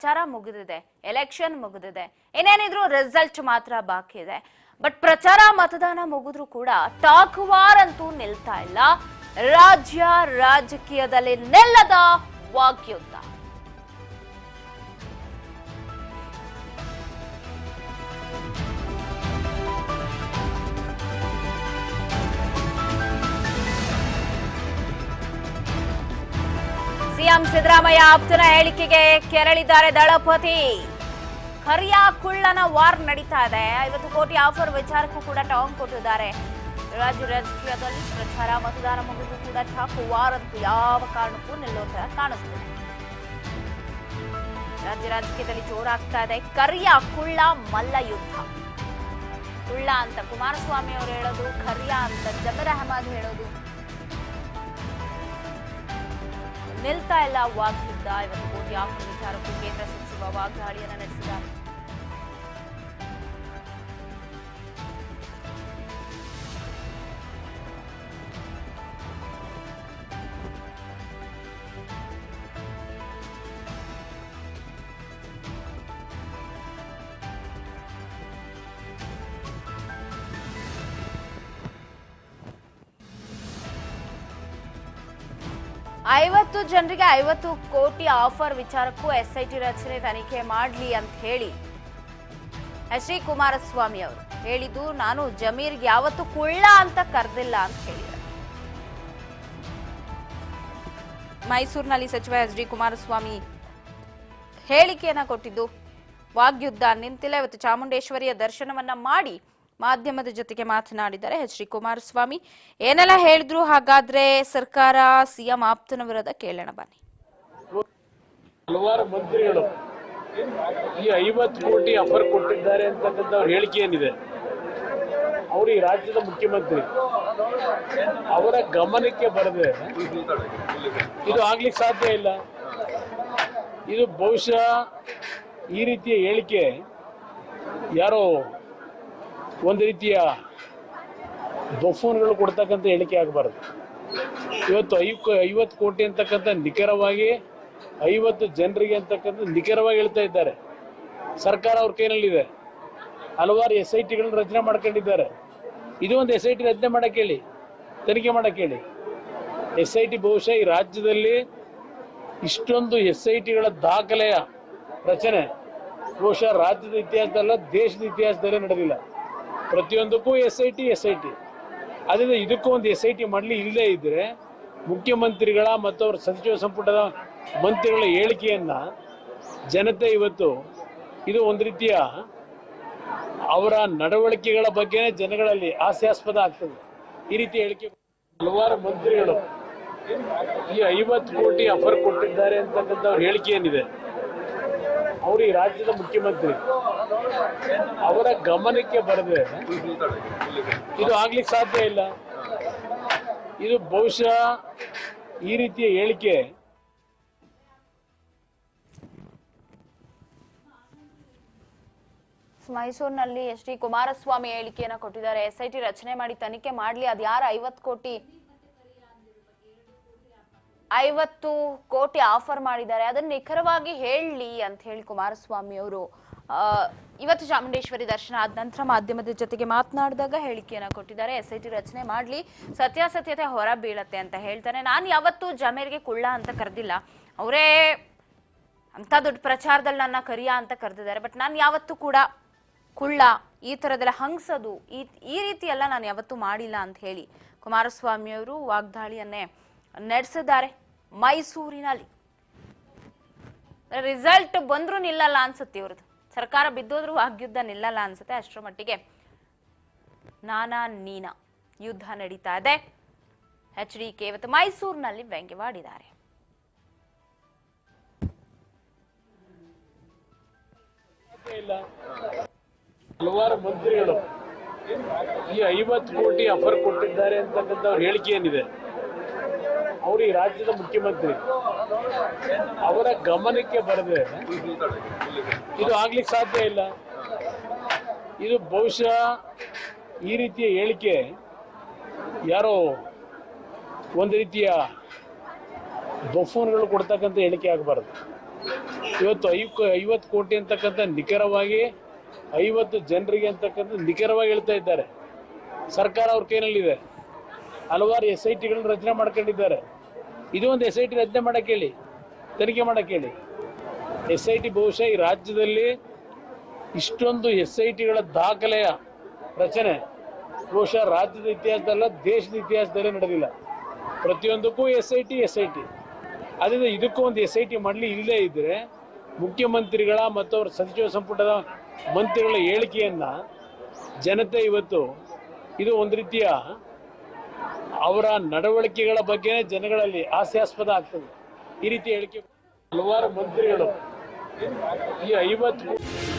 ಪ್ರಚಾರ ಮುಗಿದಿದೆ, ಎಲೆಕ್ಷನ್ ಮುಗಿದಿದೆ, ಏನೇನಿದ್ರು ರಿಸಲ್ಟ್ ಮಾತ್ರ ಬಾಕಿ ಇದೆ. ಬಟ್ ಪ್ರಚಾರ ಮತದಾನ ಮುಗಿದ್ರು ಕೂಡ ಟಾಕ್ ವಾರ್ ಅಂತೂ ನಿಲ್ತಾ ಇಲ್ಲ. ರಾಜ್ಯ ರಾಜಕೀಯದಲ್ಲಿ ನಿಲ್ಲದ ವಾಗ್ಯುದ್ಧ. ಸಿಎಂ ಸಿದ್ದರಾಮಯ್ಯ ಆಪ್ತನ ಹೇಳಿಕೆಗೆ ಕೆರಳಿದ್ದಾರೆ ದಳಪತಿ. ಖರಿಯ ಕುಳ್ಳನ ವಾರ್ ನಡೀತಾ ಇದೆ. 50 ಕೋಟಿ ಆಫರ್ ವಿಚಾರಕ್ಕೂ ಕೂಡ ಟಾಂಗ್ ಕೊಟ್ಟಿದ್ದಾರೆ. ರಾಜ್ಯ ರಾಜಕೀಯದಲ್ಲಿ ಪ್ರಚಾರ ಮತದಾನ ಮುಗಿದು ಕೂಡ ಟಾಕ್ ವಾರ್ ಅಂತೂ ಯಾವ ಕಾರಣಕ್ಕೂ ನಿಲ್ಲೋತರ ಕಾಣಿಸ್ತಿದೆ. ರಾಜ್ಯ ರಾಜಕೀಯದಲ್ಲಿ ಜೋರಾಗ್ತಾ ಇದೆ ಕರಿಯ ಕುಳ್ಳ ಮಲ್ಲ ಯುದ್ಧ. ಕುಳ್ಳ ಅಂತ ಕುಮಾರಸ್ವಾಮಿ ಅವರು ಹೇಳೋದು, ಖರಿಯ ಅಂತ ಜಬರ್ ಅಹಮದ್ ಹೇಳೋದು. ನಿಲ್ತಾ ಇಲ್ಲ ವಾಗ್ಯುದ್ಧ. 50 ಕೋಟಿ ಆಫರ್ ವಿಚಾರಕ್ಕೂ ಕೇಂದ್ರ ಸಚಿವ ವಾಗ್ದಾಳಿಯನ್ನು ನಡೆಸಿದ್ದಾರೆ. ಐವತ್ತು ಜನರಿಗೆ 50 ಕೋಟಿ ಆಫರ್ ವಿಚಾರಕ್ಕೂ ಎಸ್ಐಟಿ ರಚನೆ ತನಿಖೆ ಮಾಡಲಿ ಅಂತ ಹೇಳಿ ಎಚ್ ಡಿ ಕುಮಾರಸ್ವಾಮಿ ಅವರು ಹೇಳಿದ್ದು. ನಾನು ಜಮೀರ್ಗೆ ಯಾವತ್ತು ಕುಳ್ಳ ಅಂತ ಕರೆದಿಲ್ಲ ಅಂತ ಹೇಳಿದ್ದಾರೆ. ಮೈಸೂರಿನಲ್ಲಿ ಸಚಿವ ಎಚ್ ಡಿ ಕುಮಾರಸ್ವಾಮಿ ಹೇಳಿಕೆಯನ್ನ ಕೊಟ್ಟಿದ್ದು. ವಾಗ್ಯುದ್ಧ ನಿಂತಿಲ್ಲ. ಇವತ್ತು ಚಾಮುಂಡೇಶ್ವರಿಯ ದರ್ಶನವನ್ನ ಮಾಡಿ ಮಾಧ್ಯಮದ ಜೊತೆಗೆ ಮಾತನಾಡಿದ್ದಾರೆ ಎಚ್ ಡಿ ಕುಮಾರಸ್ವಾಮಿ. ಏನೆಲ್ಲ ಹೇಳಿದ್ರು ಹಾಗಾದ್ರೆ ಸರ್ಕಾರ, ಸಿಎಂ ಆಪ್ತನ ವಿರುದ್ಧ ಕೇಳೋಣ ಬನ್ನಿ. ಹಲವಾರು ಮಂತ್ರಿಗಳು ಈ 50 ಕೋಟಿ ಆಫರ್ ಕೊಟ್ಟಿದ್ದಾರೆ ಅಂತಕ್ಕಂಥ ಅವ್ರ ಹೇಳಿಕೆ ಏನಿದೆ, ಅವರು ಈ ರಾಜ್ಯದ ಮುಖ್ಯಮಂತ್ರಿ, ಅವರ ಗಮನಕ್ಕೆ ಬರದೆ ಇದು ಆಗ್ಲಿಕ್ಕೆ ಸಾಧ್ಯ ಇಲ್ಲ. ಇದು ಬಹುಶಃ ಈ ರೀತಿಯ ಹೇಳಿಕೆ ಯಾರೋ ಒಂದು ರೀತಿಯ ಬಫೂನ್ಗಳು ಕೊಡ್ತಕ್ಕಂಥ ಹೇಳಿಕೆ ಆಗಬಾರ್ದು. ಇವತ್ತು 50 ಕೋಟಿ ಅಂತಕ್ಕಂಥ ನಿಖರವಾಗಿ 50 ಜನರಿಗೆ ಅಂತಕ್ಕಂಥ ನಿಖರವಾಗಿ ಹೇಳ್ತಾ ಇದ್ದಾರೆ. ಸರ್ಕಾರ ಅವ್ರ ಕೈನಲ್ಲಿದೆ. ಹಲವಾರು SITಗಳನ್ನು ರಚನೆ ಮಾಡ್ಕೊಂಡಿದ್ದಾರೆ. ಇದು ಒಂದು SIT ರಚನೆ ಮಾಡಕ್ಕೆ ಹೇಳಿ, ತನಿಖೆ ಮಾಡಕ್ಕೆ ಹೇಳಿ. SIT ಬಹುಶಃ ಈ ರಾಜ್ಯದಲ್ಲಿ ಇಷ್ಟೊಂದು SITಗಳ ದಾಖಲೆಯ ರಚನೆ ಬಹುಶಃ ರಾಜ್ಯದ ಇತಿಹಾಸದಲ್ಲ, ದೇಶದ ಇತಿಹಾಸದಲ್ಲೇ ನಡೆದಿಲ್ಲ. ಪ್ರತಿಯೊಂದಕ್ಕೂ SIT. ಅದರಿಂದ ಇದಕ್ಕೂ ಒಂದು SIT ಮಾಡಲಿ. ಇಲ್ಲದೇ ಇದ್ರೆ ಮುಖ್ಯಮಂತ್ರಿಗಳ ಮತ್ತು ಅವರ ಸಚಿವ ಸಂಪುಟದ ಮಂತ್ರಿಗಳ ಹೇಳಿಕೆಯನ್ನ ಜನತೆ ಇವತ್ತು ಇದು ಒಂದು ರೀತಿಯ ಅವರ ನಡವಳಿಕೆಗಳ ಬಗ್ಗೆ ಜನಗಳಲ್ಲಿ ಹಾಸ್ಯಾಸ್ಪದ ಆಗ್ತದೆ. ಈ ರೀತಿ ಹೇಳಿಕೆ ಹಲವಾರು ಮಂತ್ರಿಗಳು ಈ 50 ಕೋಟಿ ಆಫರ್ ಕೊಟ್ಟಿದ್ದಾರೆ ಅಂತಕ್ಕಂಥ ಅವ್ರ ಹೇಳಿಕೆ ಏನಿದೆ, ಅವರು ಈ ರಾಜ್ಯದ ಮುಖ್ಯಮಂತ್ರಿ, ಅವರ ಗಮನಕ್ಕೆ ಬರದೆ ಇದು ಆಗ್ಲಿಕ್ಕೆ ಸಾಧ್ಯ ಇಲ್ಲ. ಇದು ಬಹುಶಃ ಈ ರೀತಿಯ ಹೇಳಿಕೆ ಮೈಸೂರಿನಲ್ಲಿ ಎಚ್ ಡಿ ಕುಮಾರಸ್ವಾಮಿ ಹೇಳಿಕೆಯನ್ನ ಕೊಟ್ಟಿದ್ದಾರೆ. SIT ರಚನೆ ಮಾಡಿ ತನಿಖೆ ಮಾಡ್ಲಿ. ಅದು ಯಾರು 50 ಕೋಟಿ ಆಫರ್ ಮಾಡಿದ್ದಾರೆ ಅದನ್ನ ನಿಖರವಾಗಿ ಹೇಳಲಿ ಅಂತ ಹೇಳಿ ಕುಮಾರಸ್ವಾಮಿ ಅವರು ಇವತ್ತು ಚಾಮುಂಡೇಶ್ವರಿ ದರ್ಶನ ಆದ ನಂತರ ಮಾಧ್ಯಮದ ಜೊತೆಗೆ ಮಾತನಾಡಿದಾಗ ಹೇಳಿಕೆಯನ್ನ ಕೊಟ್ಟಿದ್ದಾರೆ. SIT ರಚನೆ ಮಾಡ್ಲಿ, ಸತ್ಯಾಸತ್ಯತೆ ಹೊರ ಬೀಳತ್ತೆ ಅಂತ ಹೇಳ್ತಾನೆ. ನಾನು ಯಾವತ್ತೂ ಜಮೀರ್ಗೆ ಕುಳ್ಳ ಅಂತ ಕರೆದಿಲ್ಲ. ಅವರೇ ಅಂತ ದೊಡ್ಡ ಪ್ರಚಾರದಲ್ಲಿ ನನ್ನ ಕರಿಯ ಅಂತ ಕರೆದಿದ್ದಾರೆ. ಬಟ್ ನಾನು ಯಾವತ್ತೂ ಕೂಡ ಕುಳ್ಳ, ಈ ತರದೆಲ್ಲ ಹಂಗ್ಸೋದು, ಈ ರೀತಿ ಎಲ್ಲ ನಾನು ಯಾವತ್ತೂ ಮಾಡಿಲ್ಲ ಅಂತ ಹೇಳಿ ಕುಮಾರಸ್ವಾಮಿ ಅವರು ವಾಗ್ದಾಳಿಯನ್ನೇ ನಡೆಸಿದ್ದಾರೆ. ಮೈಸೂರಿನಲ್ಲಿ ರಿಸಲ್ಟ್ ಬಂದ್ರೂ ನಿಲ್ಲಲ್ಲ ಅನ್ಸುತ್ತೆ. ಇವ್ರದ್ದು ಸರ್ಕಾರ ಬಿದ್ದೋದ್ರೂ ವಾಗ್ಯುದ್ಧ ನಿಲ್ಲಲ್ಲ ಅನ್ಸುತ್ತೆ. ಅಷ್ಟರ ಮಟ್ಟಿಗೆ ನಾನಾ ನೀನಾ ಯುದ್ಧ ನಡೀತಾ ಇದೆ. HDK ಇವತ್ತು ಮೈಸೂರಿನಲ್ಲಿ ವ್ಯಂಗ್ಯವಾಡಿದ್ದಾರೆ. ಹಲವಾರು ಮಂತ್ರಿಗಳು ಈ 50 ಕೋಟಿ ಆಫರ್ ಕೊಟ್ಟಿದ್ದಾರೆ ಅಂತಕ್ಕಂಥ ಅವ್ರ ಹೇಳಿಕೆ ಏನಿದೆ, ಅವರು ಈ ರಾಜ್ಯದ ಮುಖ್ಯಮಂತ್ರಿ, ಅವರ ಗಮನಕ್ಕೆ ಬರದೆ ಇದು ಆಗ್ಲಿಕ್ಕೆ ಸಾಧ್ಯ ಇಲ್ಲ. ಇದು ಬಹುಶಃ ಈ ರೀತಿಯ ಹೇಳಿಕೆ ಯಾರೋ ಒಂದು ರೀತಿಯ ಬಫೂನ್ಗಳು ಕೊಡ್ತಕ್ಕಂಥ ಹೇಳಿಕೆ ಆಗಬಾರ್ದು. ಇವತ್ತು 50 ಕೋಟಿ ಅಂತಕ್ಕಂಥ ನಿಖರವಾಗಿ 50 ಜನರಿಗೆ ಅಂತಕ್ಕಂಥ ನಿಖರವಾಗಿ ಹೇಳ್ತಾ ಇದ್ದಾರೆ. ಸರ್ಕಾರ ಅವ್ರ ಕೈನಲ್ಲಿದೆ. ಹಲವಾರು SITಗಳನ್ನ ರಚನೆ ಮಾಡ್ಕೊಂಡಿದ್ದಾರೆ. ಇದು ಒಂದು SIT ರಚನೆ ಮಾಡಕ್ಕೆ ಹೇಳಿ, ತನಿಖೆ ಮಾಡಕ್ಕೆ ಹೇಳಿ. SIT ಬಹುಶಃ ಈ ರಾಜ್ಯದಲ್ಲಿ ಇಷ್ಟೊಂದು SITಗಳ ದಾಖಲೆಯ ರಚನೆ ಬಹುಶಃ ರಾಜ್ಯದ ಇತಿಹಾಸದಲ್ಲ, ದೇಶದ ಇತಿಹಾಸದಲ್ಲೇ ನಡೆದಿಲ್ಲ. ಪ್ರತಿಯೊಂದಕ್ಕೂ SIT. ಅದರಿಂದ ಇದಕ್ಕೂ ಒಂದು SIT ಮಾಡಲಿ. ಇಲ್ಲದೇ ಇದ್ದರೆ ಮುಖ್ಯಮಂತ್ರಿಗಳ ಮತ್ತು ಅವರ ಸಚಿವ ಸಂಪುಟದ ಮಂತ್ರಿಗಳ ಹೇಳಿಕೆಯನ್ನ ಜನತೆ ಇವತ್ತು ಇದು ಒಂದು ರೀತಿಯ ಅವರ ನಡವಳಿಕೆಗಳ ಬಗ್ಗೆ ಜನಗಳಲ್ಲಿ ಹಾಸ್ಯಾಸ್ಪದ ಆಗ್ತದೆ. ಈ ರೀತಿ ಹೇಳಿಕೆ ಹಲವಾರು ಮಂತ್ರಿಗಳು ಈ 50